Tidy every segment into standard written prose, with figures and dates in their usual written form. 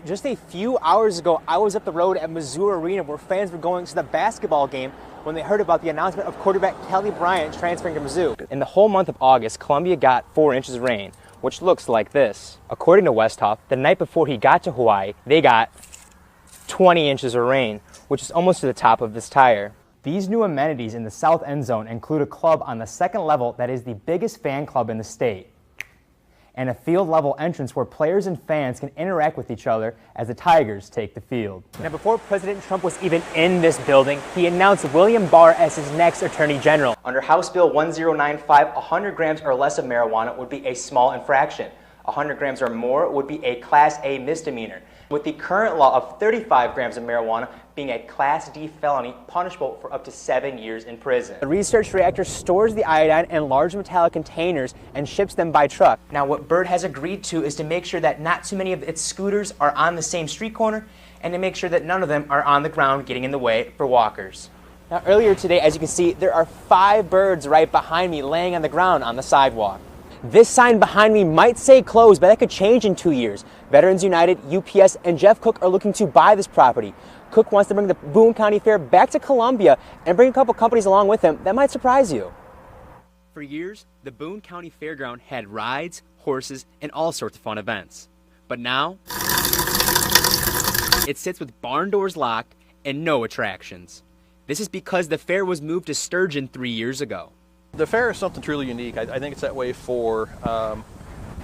Just a few hours ago, I was up the road at Mizzou Arena where fans were going to the basketball game when they heard about the announcement of quarterback Kelly Bryant transferring to Mizzou. In the whole month of August, Columbia got 4 inches of rain, which looks like this. According to Westhoff, the night before he got to Hawaii, they got 20 inches of rain, which is almost to the top of this tire. These new amenities in the south end zone include a club on the second level that is the biggest fan club in the state, and a field-level entrance where players and fans can interact with each other as the Tigers take the field. Now, before President Trump was even in this building, he announced William Barr as his next Attorney General. Under House Bill 1095, 100 grams or less of marijuana would be a small infraction. 100 grams or more would be a Class A misdemeanor, with the current law of 35 grams of marijuana being a Class D felony punishable for up to 7 years in prison. The research reactor stores the iodine in large metallic containers and ships them by truck. Now, what Byrd has agreed to is to make sure that not too many of its scooters are on the same street corner and to make sure that none of them are on the ground getting in the way for walkers. Now, earlier today, as you can see, there are 5 birds right behind me laying on the ground on the sidewalk. This sign behind me might say closed, but that could change in 2 years. Veterans United, UPS, and Jeff Cook are looking to buy this property. Cook wants to bring the Boone County Fair back to Columbia and bring a couple companies along with him. That might surprise you. For years, the Boone County Fairground had rides, horses, and all sorts of fun events. But now, it sits with barn doors locked and no attractions. This is because the fair was moved to Sturgeon 3 years ago. The fair is something truly unique. I think it's that way for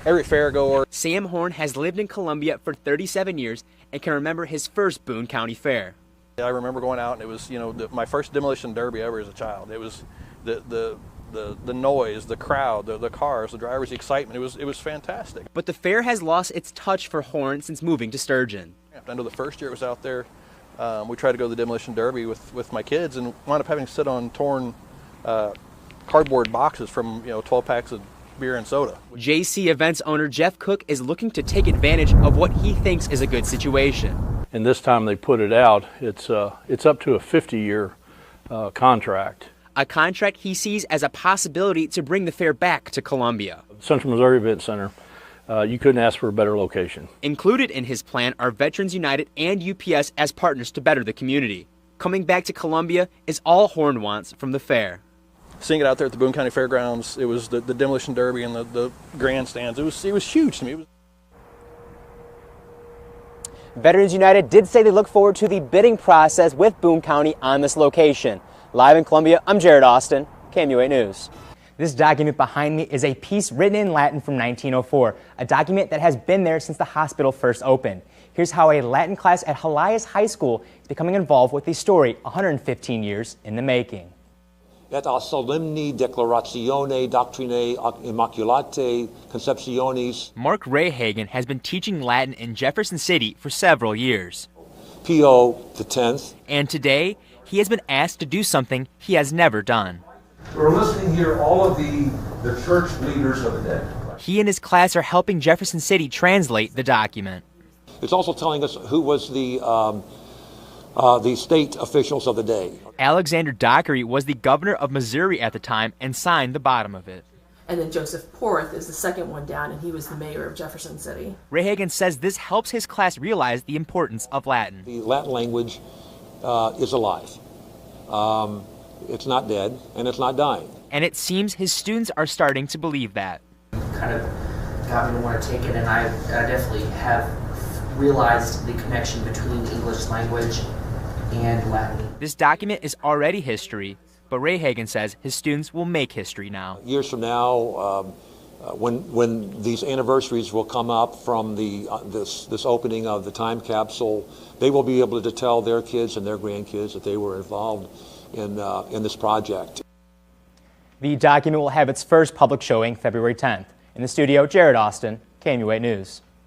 every fairgoer. Sam Horn has lived in Columbia for 37 years and can remember his first Boone County Fair. I remember going out and it was, my first demolition derby ever as a child. It was the noise, the crowd, the cars, the drivers, the excitement. It was fantastic. But the fair has lost its touch for Horn since moving to Sturgeon. I know the first year it was out there, we tried to go to the demolition derby with my kids and wound up having to sit on torn cardboard boxes from 12 packs of beer and soda. JC Events owner Jeff Cook is looking to take advantage of what he thinks is a good situation. And this time they put it out, it's up to a 50-year contract. A contract he sees as a possibility to bring the fair back to Columbia. Central Missouri Event Center, you couldn't ask for a better location. Included in his plan are Veterans United and UPS as partners to better the community. Coming back to Columbia is all Horn wants from the fair. Seeing it out there at the Boone County Fairgrounds, it was the demolition derby and the grandstands. It was huge to me. Veterans United did say they look forward to the bidding process with Boone County on this location. Live in Columbia, I'm Jared Austin, KMU8 News. This document behind me is a piece written in Latin from 1904, a document that has been there since the hospital first opened. Here's how a Latin class at Helias High School is becoming involved with the story 115 years in the making. Et a solemni declaratione doctrinae immaculatae conceptionis. Mark Rayhagen has been teaching Latin in Jefferson City for several years. Pio X. And today, he has been asked to do something he has never done. We're listening here all of the church leaders of the day. He and his class are helping Jefferson City translate the document. It's also telling us who was the state officials of the day. Alexander Dockery was the governor of Missouri at the time and signed the bottom of it. And then Joseph Porth is the second one down, and he was the mayor of Jefferson City. Rayhagen says this helps his class realize the importance of Latin. The Latin language is alive. It's not dead, and it's not dying. And it seems his students are starting to believe that. Kind of got me to want to take it, and I definitely have realized the connection between English language and Latin. This document is already history, but Rayhagen says his students will make history now. Years from now, when these anniversaries will come up from this opening of the time capsule, they will be able to tell their kids and their grandkids that they were involved in this project. The document will have its first public showing February 10th. In the studio, Jared Austin, KMU8 News.